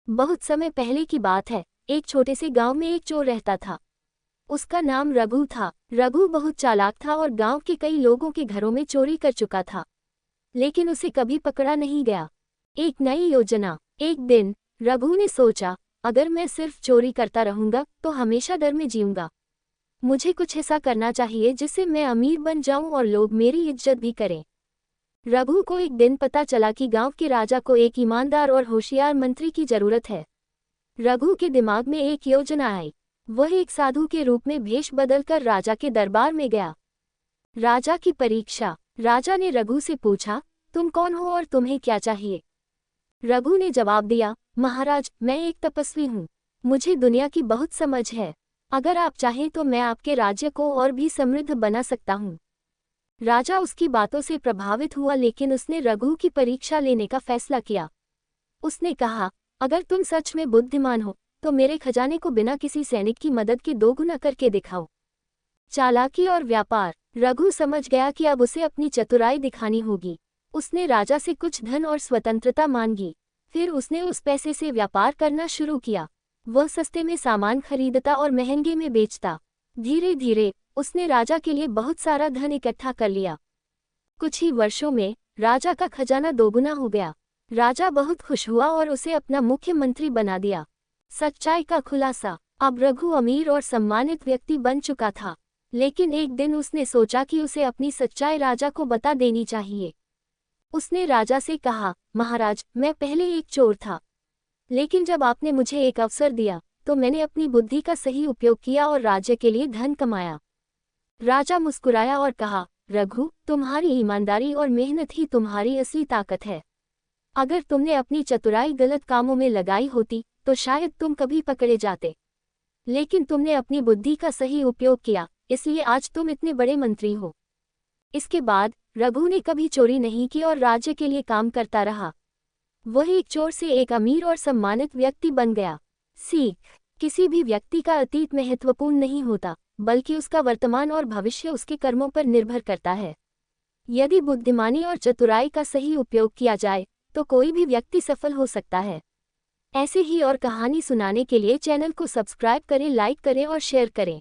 बहुत समय पहले की बात है। एक छोटे से गांव में एक चोर रहता था। उसका नाम रघु था। रघु बहुत चालाक था और गांव के कई लोगों के घरों में चोरी कर चुका था, लेकिन उसे कभी पकड़ा नहीं गया। एक नई योजना। एक दिन रघु ने सोचा, अगर मैं सिर्फ चोरी करता रहूंगा तो हमेशा डर में जीऊंगा। मुझे कुछ ऐसा करना चाहिए जिससे मैं अमीर बन जाऊं और लोग मेरी इज्जत भी करें। रघु को एक दिन पता चला कि गांव के राजा को एक ईमानदार और होशियार मंत्री की जरूरत है। रघु के दिमाग में एक योजना आई। वह एक साधु के रूप में भेष बदलकर राजा के दरबार में गया। राजा की परीक्षा। राजा ने रघु से पूछा, तुम कौन हो और तुम्हें क्या चाहिए? रघु ने जवाब दिया, महाराज, मैं एक तपस्वी हूँ। मुझे दुनिया की बहुत समझ है। अगर आप चाहें तो मैं आपके राज्य को और भी समृद्ध बना सकता हूँ। राजा उसकी बातों से प्रभावित हुआ, लेकिन उसने रघु की परीक्षा लेने का फैसला किया। उसने कहा, अगर तुम सच में बुद्धिमान हो तो मेरे खजाने को बिना किसी सैनिक की मदद के दोगुना करके दिखाओ। चालाकी और व्यापार। रघु समझ गया कि अब उसे अपनी चतुराई दिखानी होगी। उसने राजा से कुछ धन और स्वतंत्रता मांगी। फिर उसने उस पैसे से व्यापार करना शुरू किया। वह सस्ते में सामान खरीदता और महंगे में बेचता। धीरे धीरे उसने राजा के लिए बहुत सारा धन इकट्ठा कर लिया। कुछ ही वर्षों में राजा का खजाना दोगुना हो गया। राजा बहुत खुश हुआ और उसे अपना मुख्यमंत्री बना दिया। सच्चाई का खुलासा। अब रघु अमीर और सम्मानित व्यक्ति बन चुका था, लेकिन एक दिन उसने सोचा कि उसे अपनी सच्चाई राजा को बता देनी चाहिए। उसने राजा से कहा, महाराज, मैं पहले एक चोर था, लेकिन जब आपने मुझे एक अवसर दिया तो मैंने अपनी बुद्धि का सही उपयोग किया और राज्य के लिए धन कमाया। राजा मुस्कुराया और कहा, रघु, तुम्हारी ईमानदारी और मेहनत ही तुम्हारी असली ताकत है। अगर तुमने अपनी चतुराई गलत कामों में लगाई होती तो शायद तुम कभी पकड़े जाते, लेकिन तुमने अपनी बुद्धि का सही उपयोग किया, इसलिए आज तुम इतने बड़े मंत्री हो। इसके बाद रघु ने कभी चोरी नहीं की और राज्य के लिए काम करता रहा। वह एक चोर से एक अमीर और सम्मानित व्यक्ति बन गया। सीख। किसी भी व्यक्ति का अतीत महत्वपूर्ण नहीं होता, बल्कि उसका वर्तमान और भविष्य उसके कर्मों पर निर्भर करता है। यदि बुद्धिमानी और चतुराई का सही उपयोग किया जाए तो कोई भी व्यक्ति सफल हो सकता है। ऐसे ही और कहानी सुनाने के लिए चैनल को सब्सक्राइब करें, लाइक करें और शेयर करें।